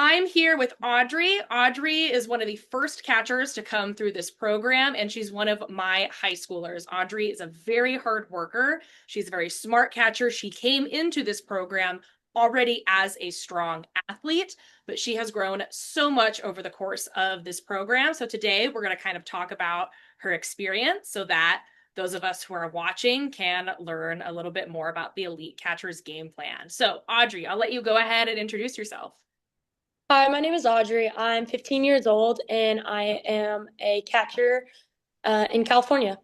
I'm here with Audrey. Audrey is one of the first catchers to come through this program, and she's one of my high schoolers. Audrey is a very hard worker. She's a very smart catcher. She came into this program already as a strong athlete, but she has grown so much over the course of this program. So today we're going to kind of talk about her experience so that those of us who are watching can learn a little bit more about the Elite Catcher's game plan. So, Audrey, I'll let you go ahead and introduce yourself. Hi, my name is Audrey. I'm 15 years old and I am a catcher in California.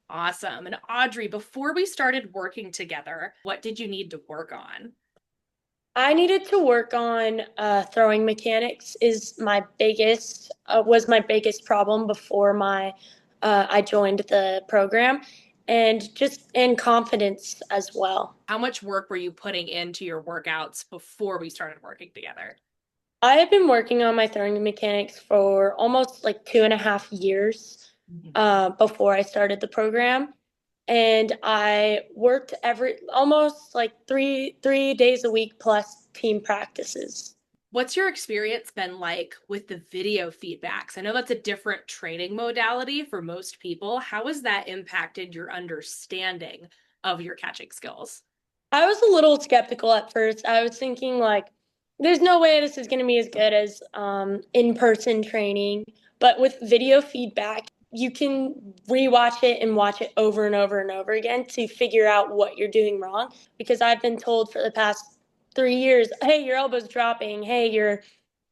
Awesome. And Audrey, before we started working together, what did you need to work on? I needed to work on throwing mechanics was my biggest problem before my I joined the program, and just in confidence as well. How much work were you putting into your workouts before we started working together? I have been working on my throwing mechanics for almost like 2.5 years Mhm. before I started the program. And I worked every almost like three days a week plus team practices. What's your experience been like with the video feedbacks? I know that's a different training modality for most people. How has that impacted your understanding of your catching skills? I was a little skeptical at first. I was thinking like, there's no way this is going to be as good as in-person training. But with video feedback, you can rewatch it and watch it over and over and over again to figure out what you're doing wrong. Because I've been told for the past 3 years, hey, your elbow's dropping. Hey, you're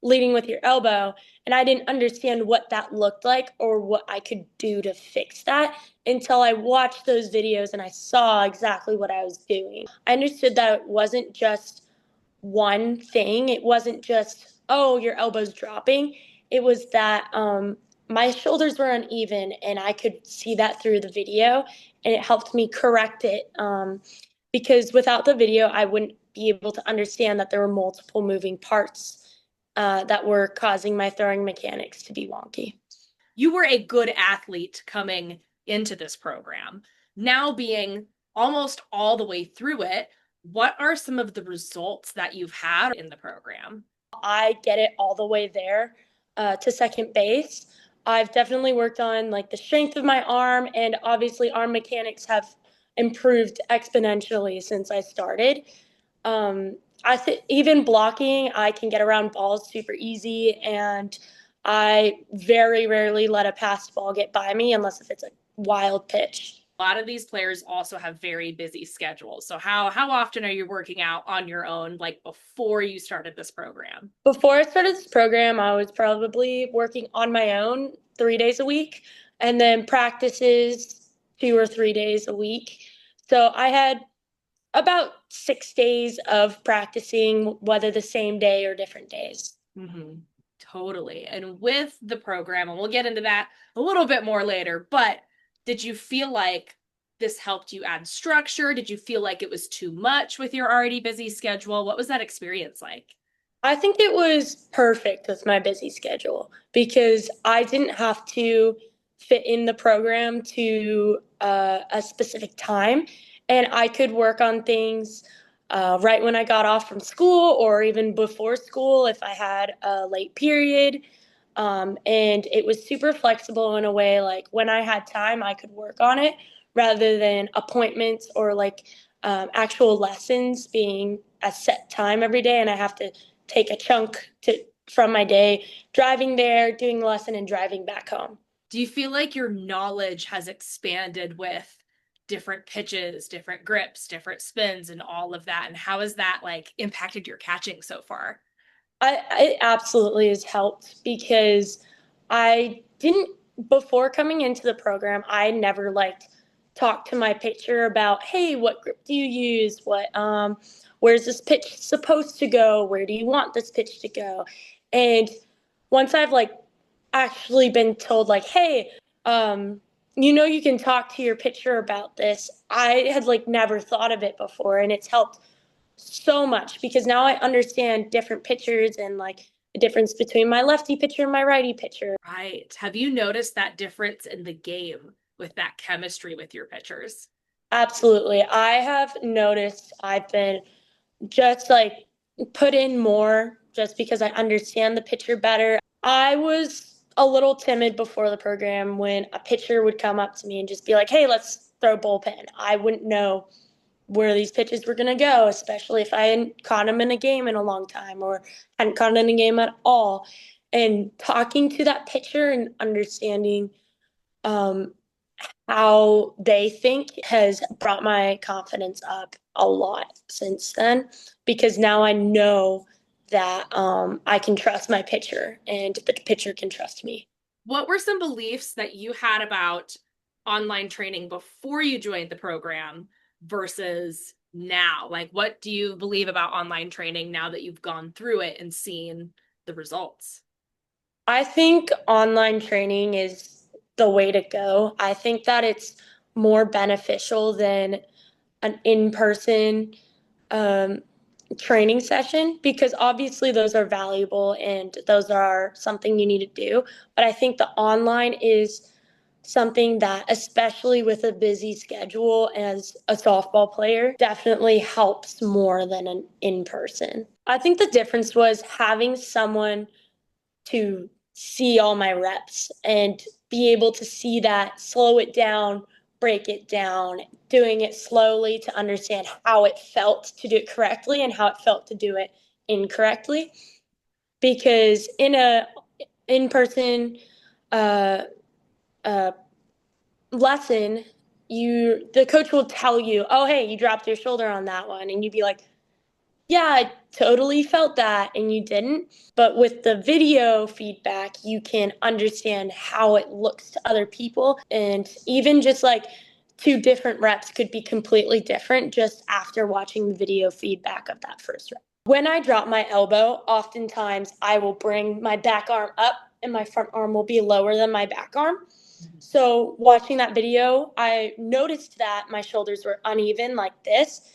leading with your elbow. And I didn't understand what that looked like or what I could do to fix that until I watched those videos and I saw exactly what I was doing. I understood that it wasn't just one thing. It wasn't just, oh, your elbow's dropping. It was that my shoulders were uneven and I could see that through the video, and it helped me correct it because without the video, I wouldn't be able to understand that there were multiple moving parts that were causing my throwing mechanics to be wonky. You were a good athlete coming into this program. Now, being almost all the way through it, what are some of the results that you've had in the program? I get it all the way there to second base. I've definitely worked on like the strength of my arm, and obviously arm mechanics have improved exponentially since I started. Even blocking, I can get around balls super easy, and I very rarely let a passed ball get by me unless if it's a wild pitch. A lot of these players also have very busy schedules. So how often are you working out on your own, like before you started this program? Before I started this program, I was probably working on my own 3 days a week, and then practices 2 or 3 days a week. So I had about 6 days of practicing, whether the same day or different days. Mm-hmm. Totally. And with the program, and we'll get into that a little bit more later, but did you feel like this helped you add structure? Did you feel like it was too much with your already busy schedule? What was that experience like? I think it was perfect with my busy schedule because I didn't have to fit in the program to a specific time. And I could work on things right when I got off from school or even before school if I had a late period. And it was super flexible in a way, like when I had time, I could work on it rather than appointments or like actual lessons being a set time every day. And I have to take a chunk from my day driving there, doing the lesson, and driving back home. Do you feel like your knowledge has expanded with different pitches, different grips, different spins, and all of that? And how has that like impacted your catching so far? It absolutely has helped because I didn't, before coming into the program, I never liked talk to my pitcher about, hey, what grip do you use? Where's this pitch supposed to go? Where do you want this pitch to go? And once I've like actually been told like, hey, you can talk to your pitcher about this. I had like never thought of it before, and it's helped so much because now I understand different pitchers and like the difference between my lefty pitcher and my righty pitcher. Right. Have you noticed that difference in the game with that chemistry with your pitchers? Absolutely. I have noticed I've been just like put in more just because I understand the pitcher better. I was a little timid before the program when a pitcher would come up to me and just be like, hey, let's throw bullpen. I wouldn't know where these pitches were going to go, especially if I hadn't caught them in a game in a long time or hadn't caught them in a game at all. And talking to that pitcher and understanding um, how they think has brought my confidence up a lot since then, because now I know that I can trust my pitcher and the pitcher can trust me. What were some beliefs that you had about online training before you joined the program versus now? Like, what do you believe about online training now that you've gone through it and seen the results? I think online training is the way to go. I think that it's more beneficial than an in person um, training session, because obviously those are valuable and those are something you need to do. But I think the online is something that, especially with a busy schedule as a softball player, definitely helps more than an in person. I think the difference was having someone to see all my reps and be able to see that, slow it down, break it down, doing it slowly to understand how it felt to do it correctly and how it felt to do it incorrectly. Because in a in-person uh, uh, lesson, the coach will tell you, oh, hey, you dropped your shoulder on that one, and you'd be like, yeah, I totally felt that, and you didn't. But with the video feedback, you can understand how it looks to other people. And even just like two different reps could be completely different just after watching the video feedback of that first rep. When I drop my elbow, oftentimes I will bring my back arm up and my front arm will be lower than my back arm. So watching that video, I noticed that my shoulders were uneven like this.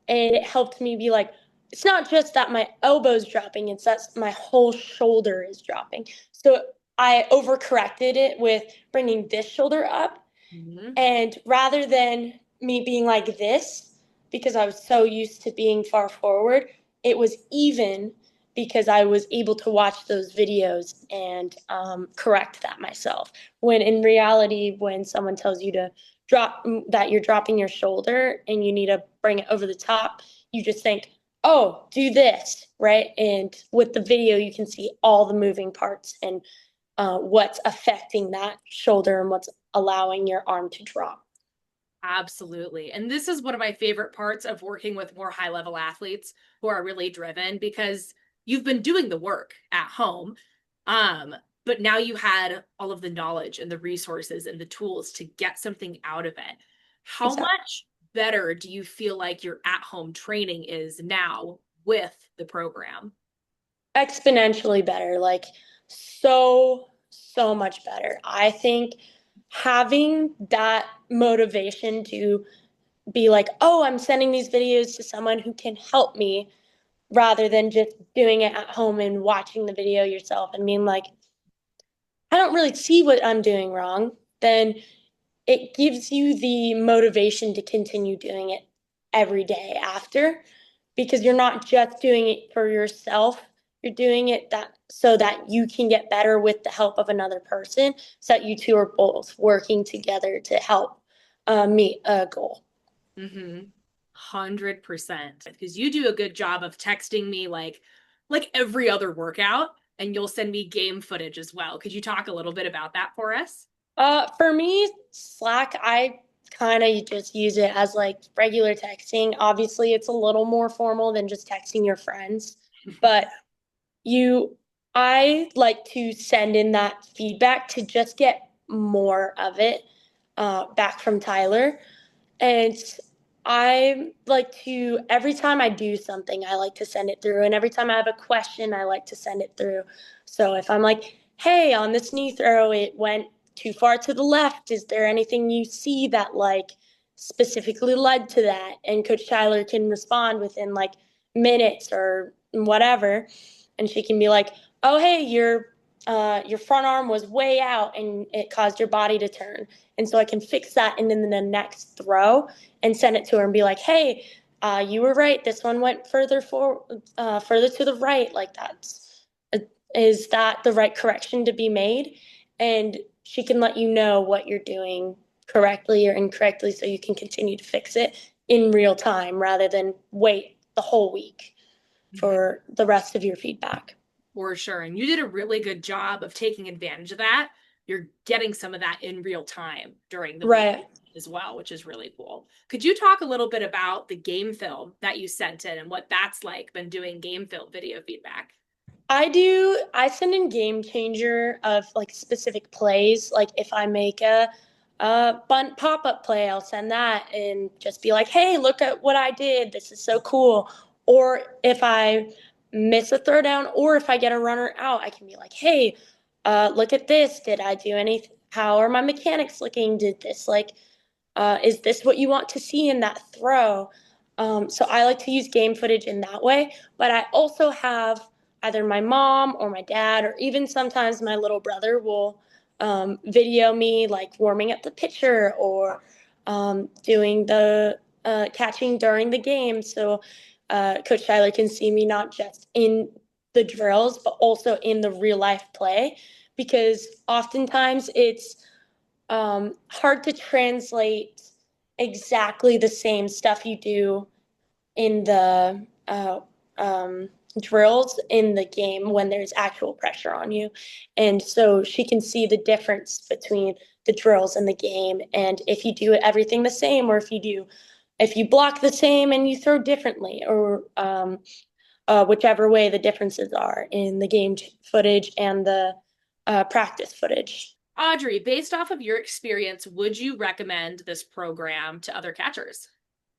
And it helped me be like, it's not just that my elbow's dropping, it's that my whole shoulder is dropping. So I overcorrected it with bringing this shoulder up. Mm-hmm. And rather than me being like this, because I was so used to being far forward, it was even because I was able to watch those videos and correct that myself. When in reality, when someone tells you to drop that you're dropping your shoulder and you need to bring it over the top, you just think, oh, do this, right? And with the video, you can see all the moving parts and what's affecting that shoulder and what's allowing your arm to drop. Absolutely. And this is one of my favorite parts of working with more high level athletes who are really driven, because you've been doing the work at home. But now you had all of the knowledge and the resources and the tools to get something out of it. How Exactly. much better do you feel like your at home training is now with the program? Exponentially better, like so much better. I think having that motivation to be like, oh, I'm sending these videos to someone who can help me, rather than just doing it at home and watching the video yourself and being like, I don't really see what I'm doing wrong, then it gives you the motivation to continue doing it every day after, because you're not just doing it for yourself, you're doing it that so that you can get better with the help of another person, so that you two are both working together to help meet a goal. Mm-hmm. 100%. Because you do a good job of texting me like every other workout, and you'll send me game footage as well. Could you talk a little bit about that for us? For me, Slack, I kind of just use it as like regular texting. Obviously, it's a little more formal than just texting your friends, but you, I like to send in that feedback to just get more of it back from Tyler. And I like to, every time I do something, I like to send it through. And every time I have a question, I like to send it through. So if I'm like, hey, on this knee throw, it went too far to the left. Is there anything you see that like specifically led to that? And Coach Tyler can respond within like minutes or whatever. And she can be like, oh, hey, your front arm was way out and it caused your body to turn. And so I can fix that and then the next throw and send it to her and be like, hey, you were right. This one went further to the right. Like uh, is that the right correction to be made? And she can let you know what you're doing correctly or incorrectly so you can continue to fix it in real time rather than wait the whole week Mhm. for the rest of your feedback. For sure. And you did a really good job of taking advantage of that. You're getting some of that in real time during the week Right. as well, which is really cool. Could you talk a little bit about the game film that you sent in and what that's like been doing game film video feedback? I send in game changer of like specific plays. Like if I make a bunt pop-up play, I'll send that and just be like, hey, look at what I did. This is so cool. Or if I miss a throw down or if I get a runner out, I can be like, hey, look at this. Did I do anything? How are my mechanics looking? Did this like is this what you want to see in that throw? So I like to use game footage in that way, but I also have either my mom or my dad, or even sometimes my little brother will video me like warming up the pitcher or doing the catching during the game. So Coach Tyler can see me not just in the drills, but also in the real life play, because oftentimes it's hard to translate exactly the same stuff you do in the drills in the game when there's actual pressure on you. And so she can see the difference between the drills and the game. And if you do everything the same, or if you block the same and you throw differently, or whichever way the differences are in the game footage and the practice footage. Audrey, based off of your experience, would you recommend this program to other catchers?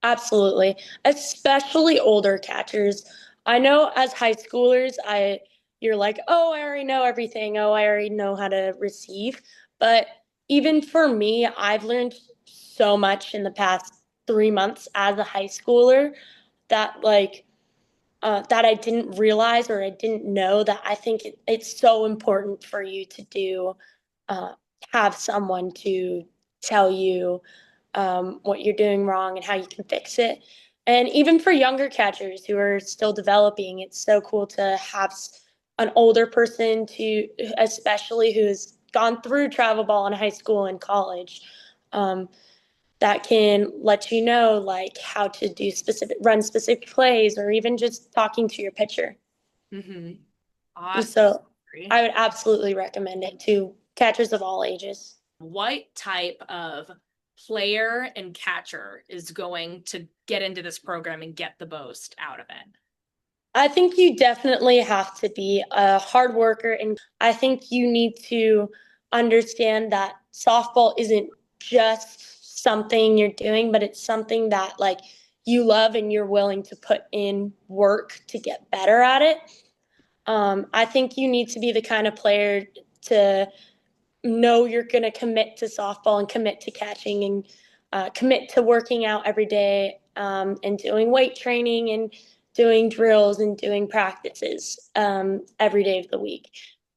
Absolutely, especially older catchers. I know as high schoolers, I you're like, "Oh, I already know everything. Oh, I already know how to receive." But even for me, I've learned so much in the past 3 months as a high schooler that that I didn't realize or I didn't know, that I think it's so important for you to do uh, have someone to tell you what you're doing wrong and how you can fix it. And even for younger catchers who are still developing, it's so cool to have an older person to, especially who's gone through travel ball in high school and college, um, that can let you know like how to do run specific plays, or even just talking to your pitcher. Mm-hmm. Awesome. So I would absolutely recommend it to catchers of all ages. What type of player and catcher is going to get into this program and get the most out of it? I think you definitely have to be a hard worker, and I think you need to understand that softball isn't just something you're doing, but it's something that like you love and you're willing to put in work to get better at it. I think you need to be the kind of player to know you're going to commit to softball and commit to catching and commit to working out every day, and doing weight training and doing drills and doing practices every day of the week.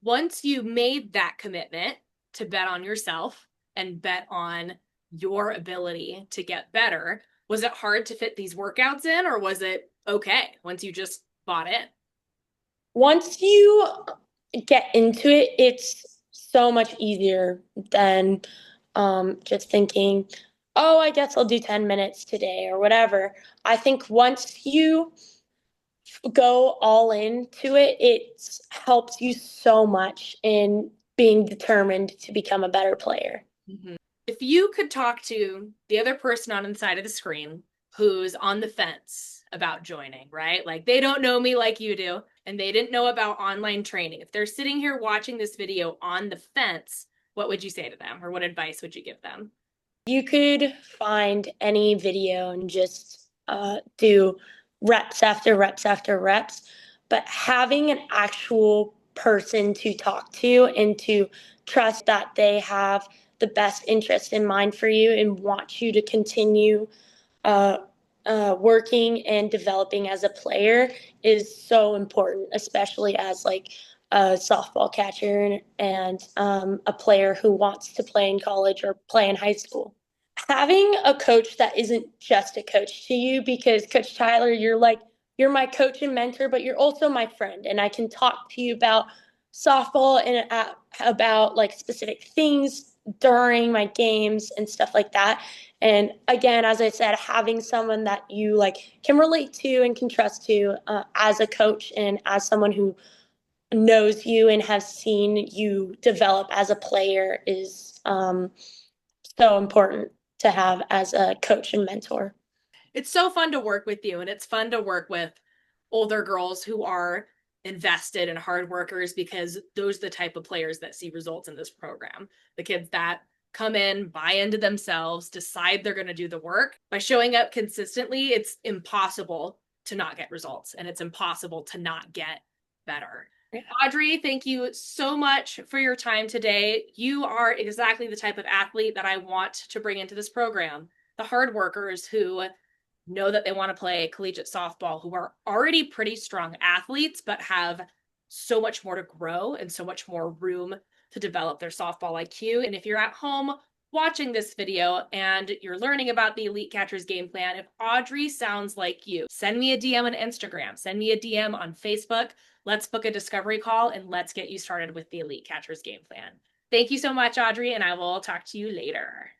Once you made that commitment to bet on yourself and bet on your ability to get better, was it hard to fit these workouts in, or was it okay once you just bought in? Once you get into it, it's so much easier than just thinking, oh, I guess I'll do 10 minutes today or whatever. I think once you go all into it, it helps you so much in being determined to become a better player. Mm-hmm. If you could talk to the other person on the side of the screen who's on the fence about joining, right? Like they don't know me like you do, and they didn't know about online training. If they're sitting here watching this video on the fence, what would you say to them, or what advice would you give them? You could find any video and just do reps after reps after reps, but having an actual person to talk to and to trust that they have the best interest in mind for you and want you to continue uh, working and developing as a player is so important, especially as like a softball catcher and a player who wants to play in college or play in high school. having a coach that isn't just a coach to you, because Coach Tyler, you're my coach and mentor, but you're also my friend, and I can talk to you about softball and about like specific things during my games and stuff like that. And again, as I said, having someone that you like can relate to and can trust to as a coach and as someone who knows you and has seen you develop as a player is so important to have as a coach and mentor. It's so fun to work with you, and it's fun to work with older girls who are invested and hard workers, because those are the type of players that see results in this program. The kids that come in, buy into themselves, decide they're going to do the work. By showing up consistently, it's impossible to not get results, and it's impossible to not get better. Yeah. Audrey, thank you so much for your time today. You are exactly the type of athlete that I want to bring into this program. The hard workers who know that they want to play collegiate softball, who are already pretty strong athletes, but have so much more to grow and so much more room to develop their softball IQ. And if you're at home watching this video and you're learning about the Elite Catchers game plan, if Audrey sounds like you, send me a DM on Instagram, send me a DM on Facebook. Let's book a discovery call and let's get you started with the Elite Catchers game plan. Thank you so much, Audrey, and I will talk to you later.